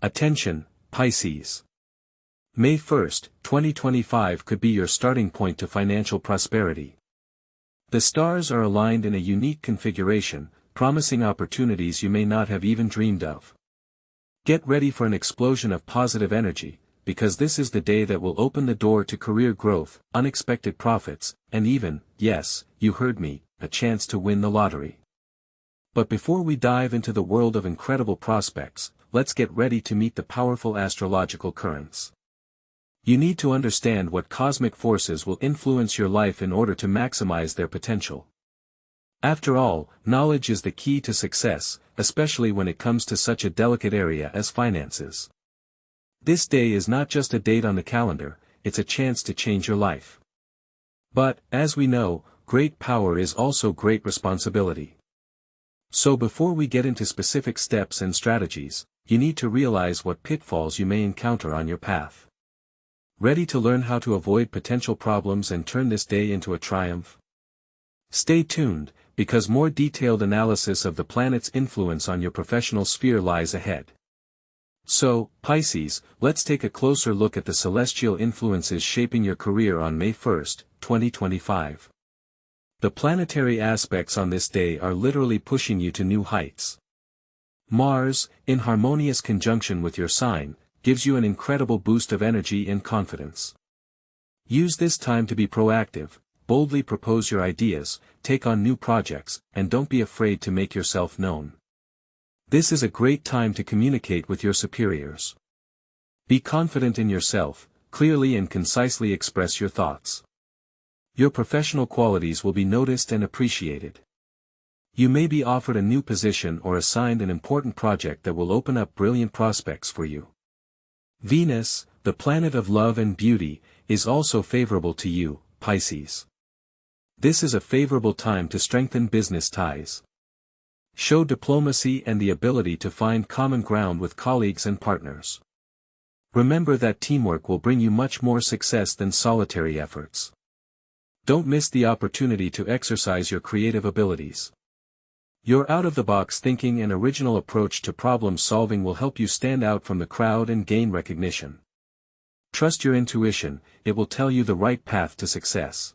Attention, Pisces. May 1st, 2025 could be your starting point to financial prosperity. The stars are aligned in a unique configuration, promising opportunities you may not have even dreamed of. Get ready for an explosion of positive energy, because this is the day that will open the door to career growth, unexpected profits, and even, yes, you heard me, a chance to win the lottery. But before we dive into the world of incredible prospects, let's get ready to meet the powerful astrological currents. You need to understand what cosmic forces will influence your life in order to maximize their potential. After all, knowledge is the key to success, especially when it comes to such a delicate area as finances. This day is not just a date on the calendar, it's a chance to change your life. But, as we know, great power is also great responsibility. So before we get into specific steps and strategies, you need to realize what pitfalls you may encounter on your path. Ready to learn how to avoid potential problems and turn this day into a triumph? Stay tuned, because more detailed analysis of the planet's influence on your professional sphere lies ahead. So, Pisces, let's take a closer look at the celestial influences shaping your career on May 1st, 2025. The planetary aspects on this day are literally pushing you to new heights. Mars, in harmonious conjunction with your sign, gives you an incredible boost of energy and confidence. Use this time to be proactive, boldly propose your ideas, take on new projects, and don't be afraid to make yourself known. This is a great time to communicate with your superiors. Be confident in yourself, clearly and concisely express your thoughts. Your professional qualities will be noticed and appreciated. You may be offered a new position or assigned an important project that will open up brilliant prospects for you. Venus, the planet of love and beauty, is also favorable to you, Pisces. This is a favorable time to strengthen business ties. Show diplomacy and the ability to find common ground with colleagues and partners. Remember that teamwork will bring you much more success than solitary efforts. Don't miss the opportunity to exercise your creative abilities. Your out-of-the-box thinking and original approach to problem-solving will help you stand out from the crowd and gain recognition. Trust your intuition, it will tell you the right path to success.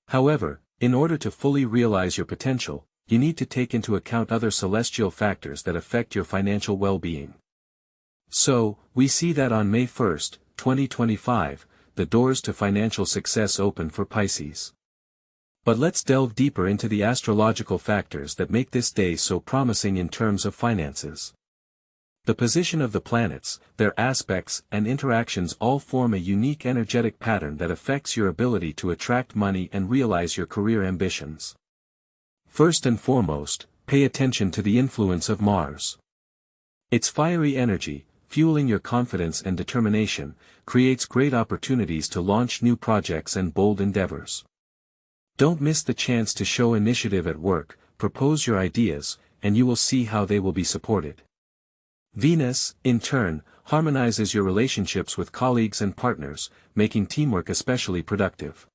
However, in order to fully realize your potential, you need to take into account other celestial factors that affect your financial well-being. So, we see that on May 1st, 2025, the doors to financial success open for Pisces. But let's delve deeper into the astrological factors that make this day so promising in terms of finances. The position of the planets, their aspects and interactions all form a unique energetic pattern that affects your ability to attract money and realize your career ambitions. First and foremost, pay attention to the influence of Mars. Its fiery energy, fueling your confidence and determination, creates great opportunities to launch new projects and bold endeavors. Don't miss the chance to show initiative at work, propose your ideas, and you will see how they will be supported. Venus, in turn, harmonizes your relationships with colleagues and partners, making teamwork especially productive.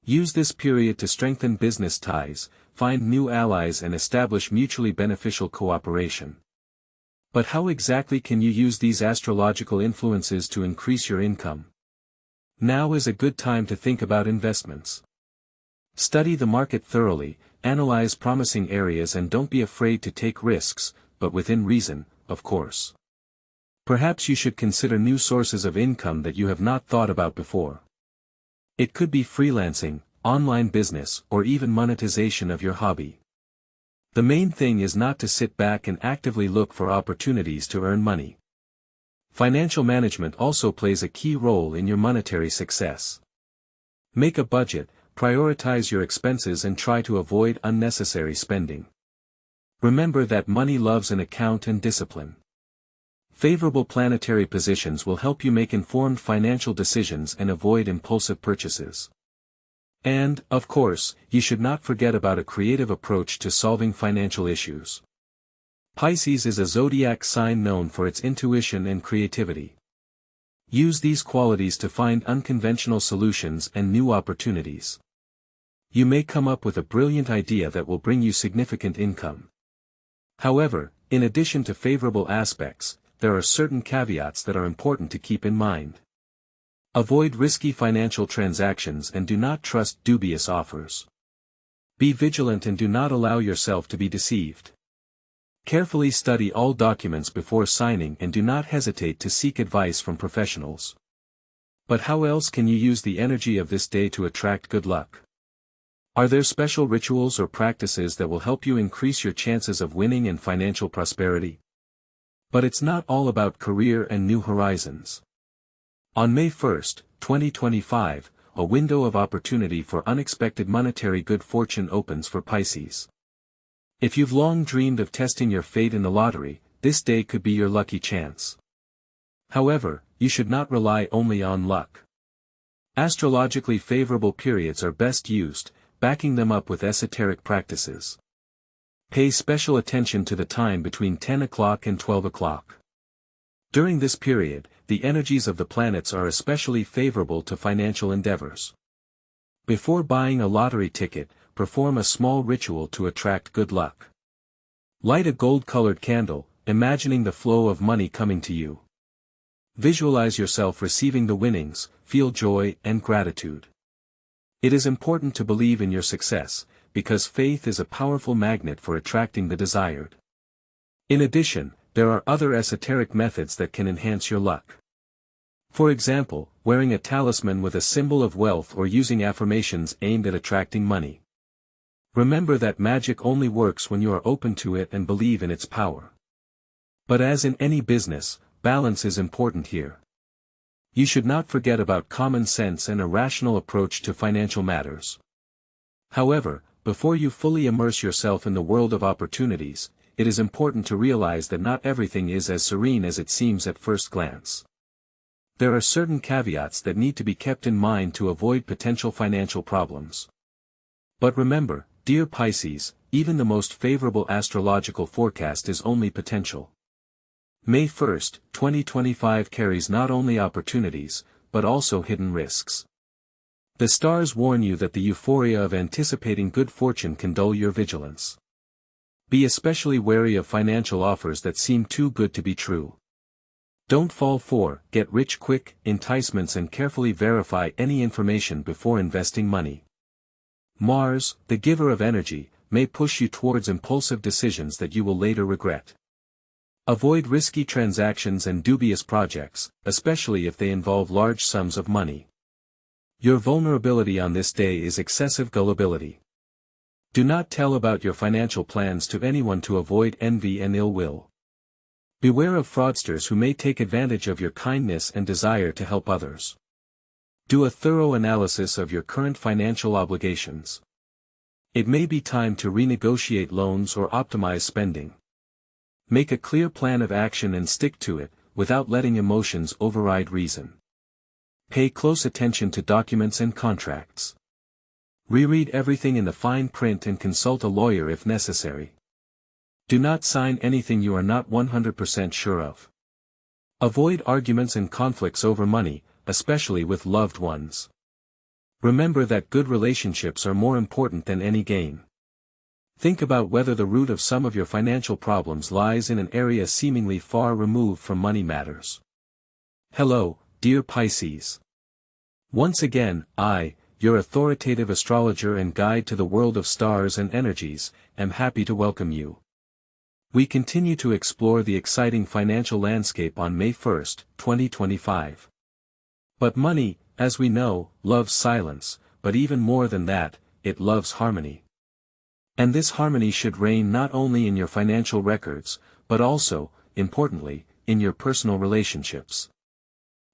Use this period to strengthen business ties, find new allies and establish mutually beneficial cooperation. But how exactly can you use these astrological influences to increase your income? Now is a good time to think about investments. Study the market thoroughly, analyze promising areas and don't be afraid to take risks, but within reason, of course. Perhaps you should consider new sources of income that you have not thought about before. It could be freelancing, online business, or even monetization of your hobby. The main thing is not to sit back and actively look for opportunities to earn money. Financial management also plays a key role in your monetary success. Make a budget, prioritize your expenses and try to avoid unnecessary spending. Remember that money loves an account and discipline. Favorable planetary positions will help you make informed financial decisions and avoid impulsive purchases. And, of course, you should not forget about a creative approach to solving financial issues. Pisces is a zodiac sign known for its intuition and creativity. Use these qualities to find unconventional solutions and new opportunities. You may come up with a brilliant idea that will bring you significant income. However, in addition to favorable aspects, there are certain caveats that are important to keep in mind. Avoid risky financial transactions and do not trust dubious offers. Be vigilant and do not allow yourself to be deceived. Carefully study all documents before signing and do not hesitate to seek advice from professionals. But how else can you use the energy of this day to attract good luck? Are there special rituals or practices that will help you increase your chances of winning and financial prosperity? But it's not all about career and new horizons. On May 1st, 2025, a window of opportunity for unexpected monetary good fortune opens for Pisces. If you've long dreamed of testing your fate in the lottery, this day could be your lucky chance. However, you should not rely only on luck. Astrologically favorable periods are best used, backing them up with esoteric practices. Pay special attention to the time between 10 o'clock and 12 o'clock. During this period, the energies of the planets are especially favorable to financial endeavors. Before buying a lottery ticket, perform a small ritual to attract good luck. Light a gold-colored candle, imagining the flow of money coming to you. Visualize yourself receiving the winnings, feel joy and gratitude. It is important to believe in your success, because faith is a powerful magnet for attracting the desired. In addition, there are other esoteric methods that can enhance your luck. For example, wearing a talisman with a symbol of wealth or using affirmations aimed at attracting money. Remember that magic only works when you are open to it and believe in its power. But as in any business, balance is important here. You should not forget about common sense and a rational approach to financial matters. However, before you fully immerse yourself in the world of opportunities, it is important to realize that not everything is as serene as it seems at first glance. There are certain caveats that need to be kept in mind to avoid potential financial problems. But remember, dear Pisces, even the most favorable astrological forecast is only potential. May 1st, 2025 carries not only opportunities, but also hidden risks. The stars warn you that the euphoria of anticipating good fortune can dull your vigilance. Be especially wary of financial offers that seem too good to be true. Don't fall for get-rich-quick enticements and carefully verify any information before investing money. Mars, the giver of energy, may push you towards impulsive decisions that you will later regret. Avoid risky transactions and dubious projects, especially if they involve large sums of money. Your vulnerability on this day is excessive gullibility. Do not tell about your financial plans to anyone to avoid envy and ill will. Beware of fraudsters who may take advantage of your kindness and desire to help others. Do a thorough analysis of your current financial obligations. It may be time to renegotiate loans or optimize spending. Make a clear plan of action and stick to it, without letting emotions override reason. Pay close attention to documents and contracts. Reread everything in the fine print and consult a lawyer if necessary. Do not sign anything you are not 100% sure of. Avoid arguments and conflicts over money, especially with loved ones. Remember that good relationships are more important than any gain. Think about whether the root of some of your financial problems lies in an area seemingly far removed from money matters. Hello, dear Pisces. Once again, your authoritative astrologer and guide to the world of stars and energies, am happy to welcome you. We continue to explore the exciting financial landscape on May 1st, 2025. But money, as we know, loves silence, but even more than that, it loves harmony. And this harmony should reign not only in your financial records, but also, importantly, in your personal relationships.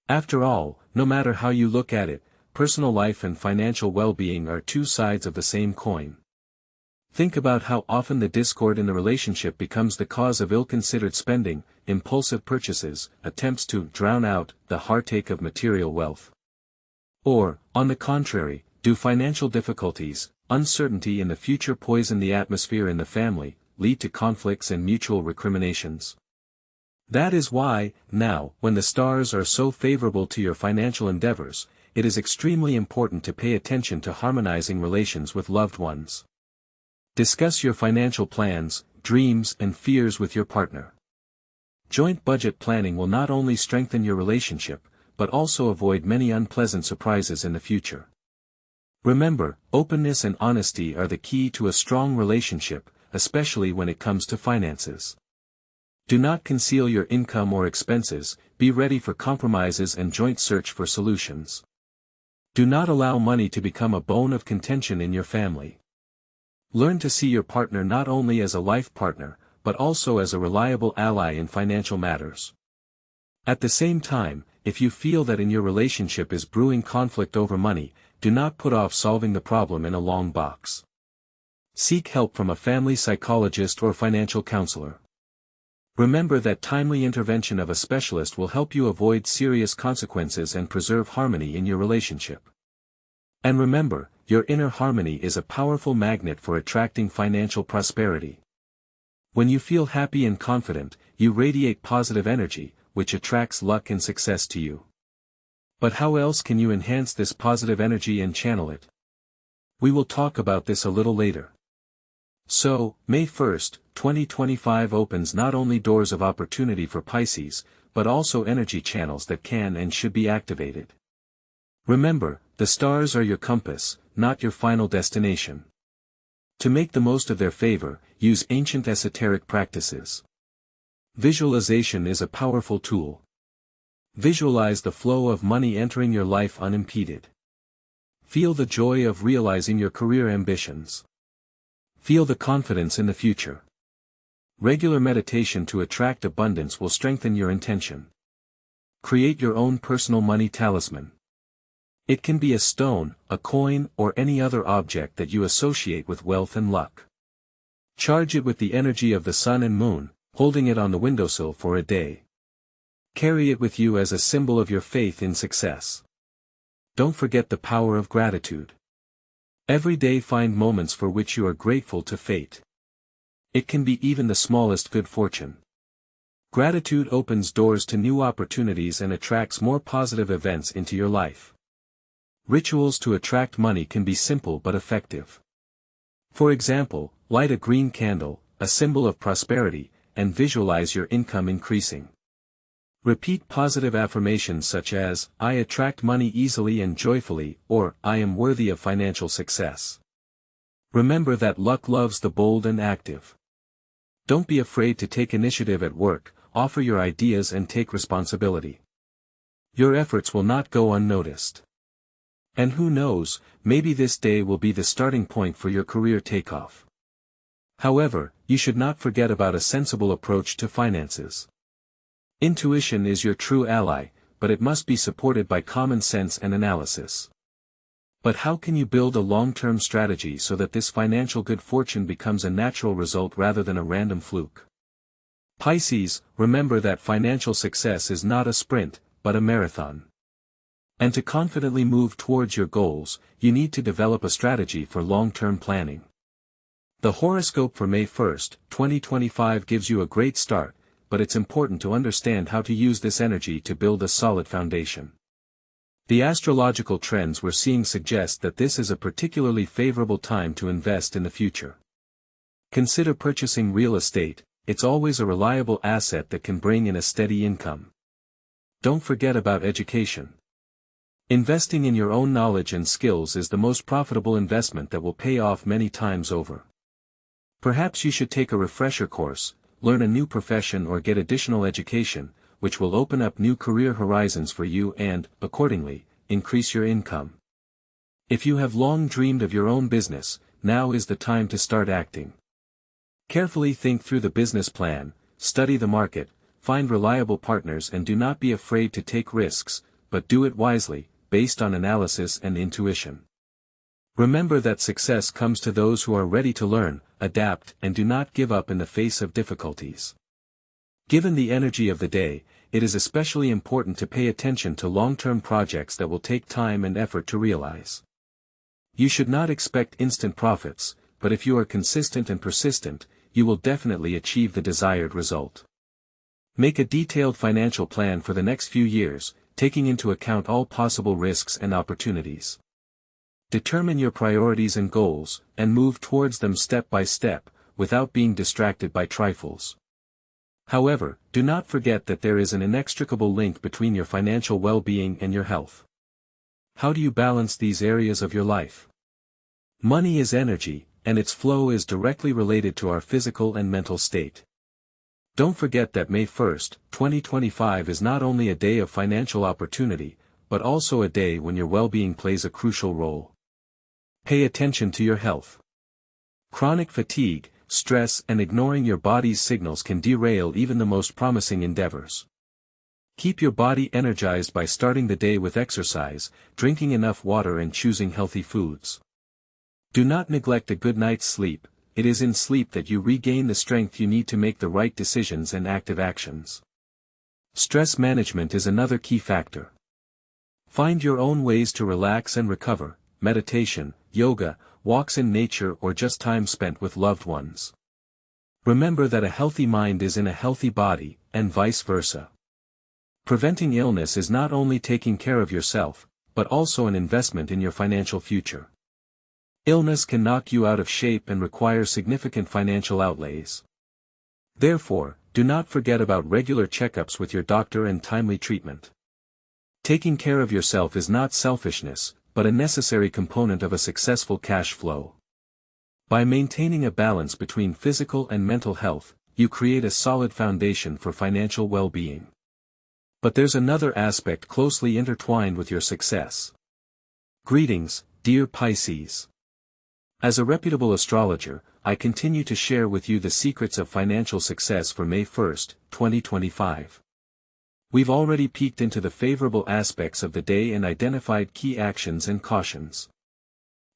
After all, no matter how you look at it, personal life and financial well-being are two sides of the same coin. Think about how often the discord in the relationship becomes the cause of ill-considered spending, impulsive purchases, attempts to drown out the heartache of material wealth. Or, on the contrary, do financial difficulties, uncertainty in the future poison the atmosphere in the family, lead to conflicts and mutual recriminations? That is why, now, when the stars are so favorable to your financial endeavors, it is extremely important to pay attention to harmonizing relations with loved ones. Discuss your financial plans, dreams and fears with your partner. Joint budget planning will not only strengthen your relationship, but also avoid many unpleasant surprises in the future. Remember, openness and honesty are the key to a strong relationship, especially when it comes to finances. Do not conceal your income or expenses, be ready for compromises and joint search for solutions. Do not allow money to become a bone of contention in your family. Learn to see your partner not only as a life partner, but also as a reliable ally in financial matters. At the same time, if you feel that in your relationship is brewing conflict over money, do not put off solving the problem in a long box. Seek help from a family psychologist or financial counselor. Remember that timely intervention of a specialist will help you avoid serious consequences and preserve harmony in your relationship. And remember, your inner harmony is a powerful magnet for attracting financial prosperity. When you feel happy and confident, you radiate positive energy, which attracts luck and success to you. But how else can you enhance this positive energy and channel it? We will talk about this a little later. So, May 1st, 2025 opens not only doors of opportunity for Pisces, but also energy channels that can and should be activated. Remember, the stars are your compass, not your final destination. To make the most of their favor, use ancient esoteric practices. Visualization is a powerful tool. Visualize the flow of money entering your life unimpeded. Feel the joy of realizing your career ambitions. Feel the confidence in the future. Regular meditation to attract abundance will strengthen your intention. Create your own personal money talisman. It can be a stone, a coin, or any other object that you associate with wealth and luck. Charge it with the energy of the sun and moon, holding it on the windowsill for a day. Carry it with you as a symbol of your faith in success. Don't forget the power of gratitude. Every day find moments for which you are grateful to fate. It can be even the smallest good fortune. Gratitude opens doors to new opportunities and attracts more positive events into your life. Rituals to attract money can be simple but effective. For example, light a green candle, a symbol of prosperity, and visualize your income increasing. Repeat positive affirmations such as, "I attract money easily and joyfully," or, "I am worthy of financial success." Remember that luck loves the bold and active. Don't be afraid to take initiative at work, offer your ideas and take responsibility. Your efforts will not go unnoticed. And who knows, maybe this day will be the starting point for your career takeoff. However, you should not forget about a sensible approach to finances. Intuition is your true ally, but it must be supported by common sense and analysis. But how can you build a long-term strategy so that this financial good fortune becomes a natural result rather than a random fluke? Pisces, remember that financial success is not a sprint, but a marathon. And to confidently move towards your goals, you need to develop a strategy for long-term planning. The horoscope for May 1st, 2025 gives you a great start, but it's important to understand how to use this energy to build a solid foundation. The astrological trends we're seeing suggest that this is a particularly favorable time to invest in the future. Consider purchasing real estate, it's always a reliable asset that can bring in a steady income. Don't forget about education. Investing in your own knowledge and skills is the most profitable investment that will pay off many times over. Perhaps you should take a refresher course, learn a new profession or get additional education, which will open up new career horizons for you and, accordingly, increase your income. If you have long dreamed of your own business, now is the time to start acting. Carefully think through the business plan, study the market, find reliable partners and do not be afraid to take risks, but do it wisely, based on analysis and intuition. Remember that success comes to those who are ready to learn, adapt, and do not give up in the face of difficulties. Given the energy of the day, it is especially important to pay attention to long-term projects that will take time and effort to realize. You should not expect instant profits, but if you are consistent and persistent, you will definitely achieve the desired result. Make a detailed financial plan for the next few years, taking into account all possible risks and opportunities. Determine your priorities and goals, and move towards them step by step, without being distracted by trifles. However, do not forget that there is an inextricable link between your financial well-being and your health. How do you balance these areas of your life? Money is energy, and its flow is directly related to our physical and mental state. Don't forget that May 1st, 2025 is not only a day of financial opportunity, but also a day when your well-being plays a crucial role. Pay attention to your health. Chronic fatigue, stress, and ignoring your body's signals can derail even the most promising endeavors. Keep your body energized by starting the day with exercise, drinking enough water and choosing healthy foods. Do not neglect a good night's sleep. It is in sleep that you regain the strength you need to make the right decisions and active actions. Stress management is another key factor. Find your own ways to relax and recover: meditation, yoga, walks in nature, or just time spent with loved ones. Remember that a healthy mind is in a healthy body, and vice versa. Preventing illness is not only taking care of yourself, but also an investment in your financial future. Illness can knock you out of shape and require significant financial outlays. Therefore, do not forget about regular checkups with your doctor and timely treatment. Taking care of yourself is not selfishness, but a necessary component of a successful cash flow. By maintaining a balance between physical and mental health, you create a solid foundation for financial well-being. But there's another aspect closely intertwined with your success. Greetings, dear Pisces. As a reputable astrologer, I continue to share with you the secrets of financial success for May 1st, 2025. We've already peeked into the favorable aspects of the day and identified key actions and cautions.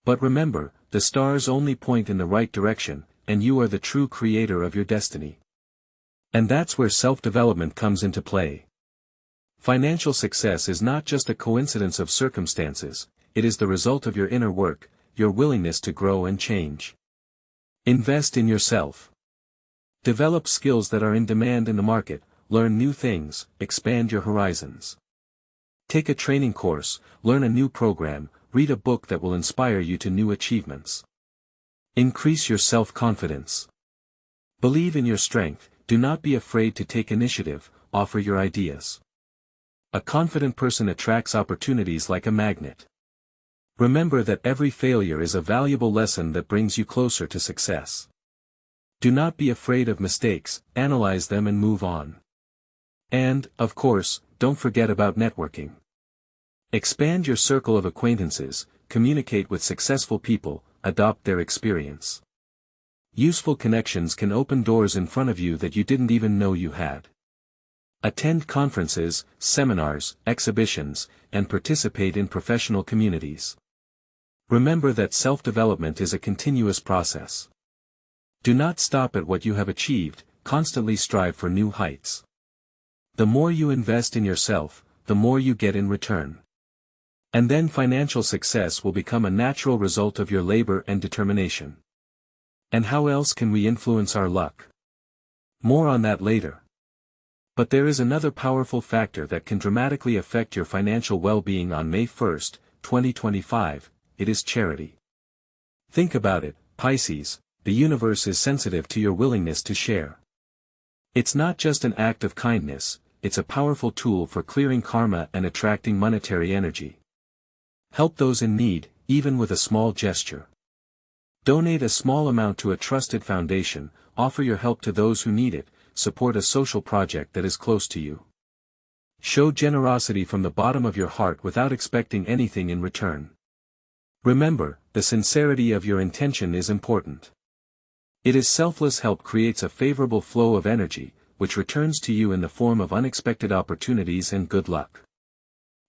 But remember, the stars only point in the right direction, and you are the true creator of your destiny. And that's where self-development comes into play. Financial success is not just a coincidence of circumstances, it is the result of your inner work, your willingness to grow and change. Invest in yourself. Develop skills that are in demand in the market, learn new things, expand your horizons. Take a training course, learn a new program, read a book that will inspire you to new achievements. Increase your self-confidence. Believe in your strength, do not be afraid to take initiative, offer your ideas. A confident person attracts opportunities like a magnet. Remember that every failure is a valuable lesson that brings you closer to success. Do not be afraid of mistakes, analyze them and move on. And, of course, don't forget about networking. Expand your circle of acquaintances, communicate with successful people, adopt their experience. Useful connections can open doors in front of you that you didn't even know you had. Attend conferences, seminars, exhibitions, and participate in professional communities. Remember that self-development is a continuous process. Do not stop at what you have achieved, constantly strive for new heights. The more you invest in yourself, the more you get in return. And then financial success will become a natural result of your labor and determination. And how else can we influence our luck? More on that later. But there is another powerful factor that can dramatically affect your financial well-being on May 1st, 2025, it is charity. Think about it, Pisces, the universe is sensitive to your willingness to share. It's not just an act of kindness, it's a powerful tool for clearing karma and attracting monetary energy. Help those in need, even with a small gesture. Donate a small amount to a trusted foundation, offer your help to those who need it, support a social project that is close to you. Show generosity from the bottom of your heart without expecting anything in return. Remember, the sincerity of your intention is important. It is selfless help creates a favorable flow of energy, which returns to you in the form of unexpected opportunities and good luck.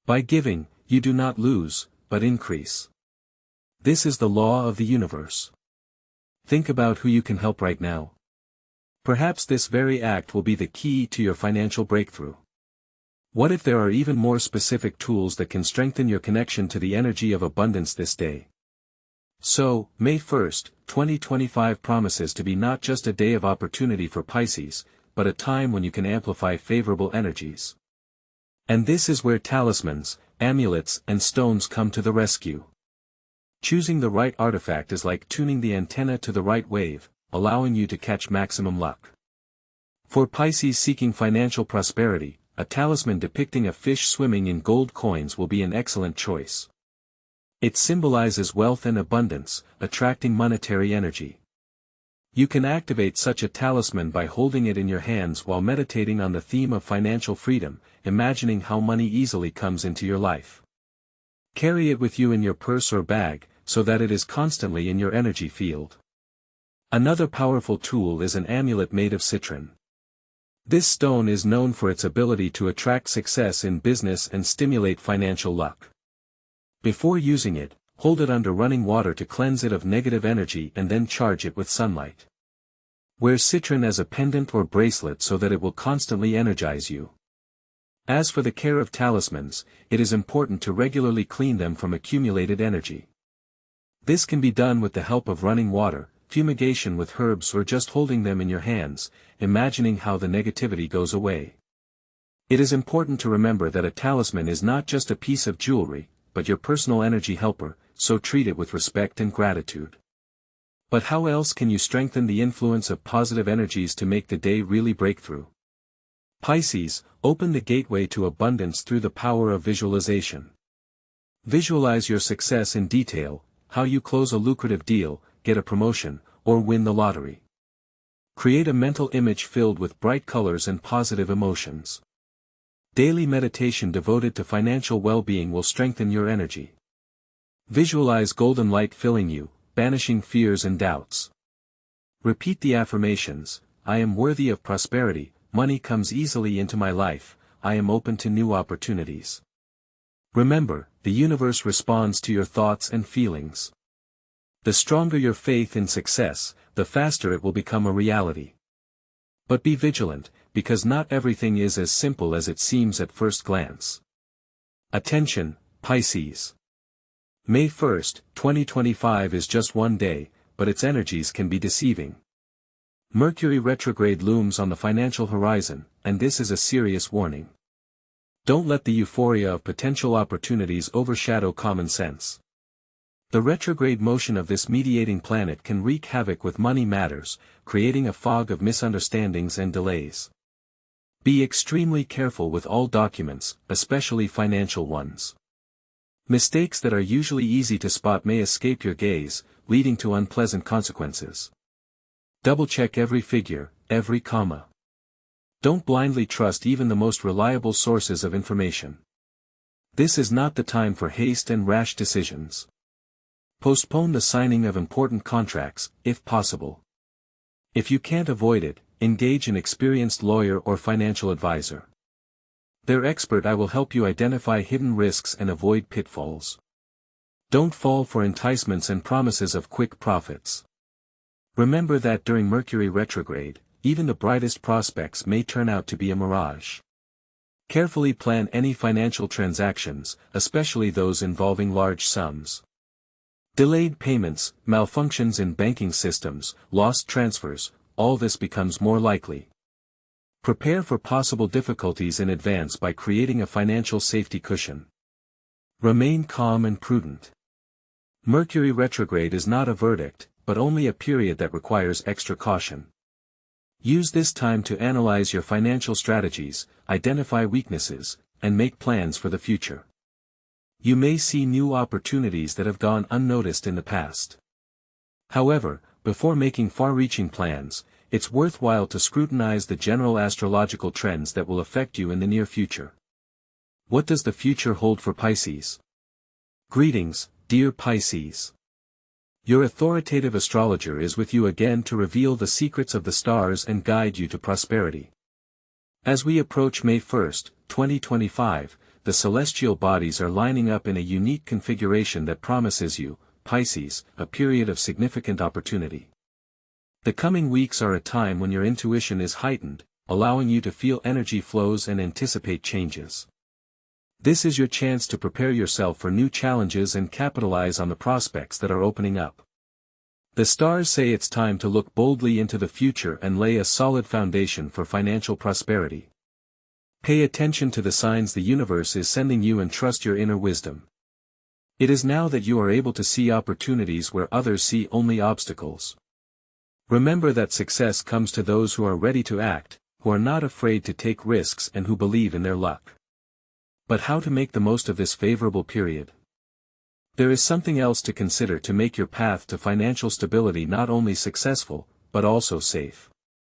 By giving, you do not lose, but increase. This is the law of the universe. Think about who you can help right now. Perhaps this very act will be the key to your financial breakthrough. What if there are even more specific tools that can strengthen your connection to the energy of abundance this day? So, May 1st, 2025 promises to be not just a day of opportunity for Pisces, but a time when you can amplify favorable energies. And this is where talismans, amulets, and stones come to the rescue. Choosing the right artifact is like tuning the antenna to the right wave, allowing you to catch maximum luck. For Pisces seeking financial prosperity, a talisman depicting a fish swimming in gold coins will be an excellent choice. It symbolizes wealth and abundance, attracting monetary energy. You can activate such a talisman by holding it in your hands while meditating on the theme of financial freedom, imagining how money easily comes into your life. Carry it with you in your purse or bag, so that it is constantly in your energy field. Another powerful tool is an amulet made of citron. This stone is known for its ability to attract success in business and stimulate financial luck. Before using it, hold it under running water to cleanse it of negative energy and then charge it with sunlight. Wear citron as a pendant or bracelet so that it will constantly energize you. As for the care of talismans, it is important to regularly clean them from accumulated energy. This can be done with the help of running water, fumigation with herbs, or just holding them in your hands, imagining how the negativity goes away. It is important to remember that a talisman is not just a piece of jewelry, but your personal energy helper, so treat it with respect and gratitude. But how else can you strengthen the influence of positive energies to make the day really break through? Pisces, open the gateway to abundance through the power of visualization. Visualize your success in detail, how you close a lucrative deal, get a promotion, or win the lottery. Create a mental image filled with bright colors and positive emotions. Daily meditation devoted to financial well-being will strengthen your energy. Visualize golden light filling you, banishing fears and doubts. Repeat the affirmations: I am worthy of prosperity, money comes easily into my life, I am open to new opportunities. Remember, the universe responds to your thoughts and feelings. The stronger your faith in success, the faster it will become a reality. But be vigilant, because not everything is as simple as it seems at first glance. Attention, Pisces. May 1st, 2025 is just one day, but its energies can be deceiving. Mercury retrograde looms on the financial horizon, and this is a serious warning. Don't let the euphoria of potential opportunities overshadow common sense. The retrograde motion of this mediating planet can wreak havoc with money matters, creating a fog of misunderstandings and delays. Be extremely careful with all documents, especially financial ones. Mistakes that are usually easy to spot may escape your gaze, leading to unpleasant consequences. Double-check every figure, every comma. Don't blindly trust even the most reliable sources of information. This is not the time for haste and rash decisions. Postpone the signing of important contracts, if possible. If you can't avoid it, engage an experienced lawyer or financial advisor. Their expert eye will help you identify hidden risks and avoid pitfalls. Don't fall for enticements and promises of quick profits. Remember that during Mercury retrograde, even the brightest prospects may turn out to be a mirage. Carefully plan any financial transactions, especially those involving large sums. Delayed payments, malfunctions in banking systems, lost transfers, all this becomes more likely. Prepare for possible difficulties in advance by creating a financial safety cushion. Remain calm and prudent. Mercury retrograde is not a verdict, but only a period that requires extra caution. Use this time to analyze your financial strategies, identify weaknesses, and make plans for the future. You may see new opportunities that have gone unnoticed in the past. However, before making far-reaching plans, it's worthwhile to scrutinize the general astrological trends that will affect you in the near future. What does the future hold for Pisces? Greetings, dear Pisces. Your authoritative astrologer is with you again to reveal the secrets of the stars and guide you to prosperity. As we approach May 1st, 2025, the celestial bodies are lining up in a unique configuration that promises you, Pisces, a period of significant opportunity. The coming weeks are a time when your intuition is heightened, allowing you to feel energy flows and anticipate changes. This is your chance to prepare yourself for new challenges and capitalize on the prospects that are opening up. The stars say it's time to look boldly into the future and lay a solid foundation for financial prosperity. Pay attention to the signs the universe is sending you and trust your inner wisdom. It is now that you are able to see opportunities where others see only obstacles. Remember that success comes to those who are ready to act, who are not afraid to take risks and who believe in their luck. But how to make the most of this favorable period? There is something else to consider to make your path to financial stability not only successful, but also safe.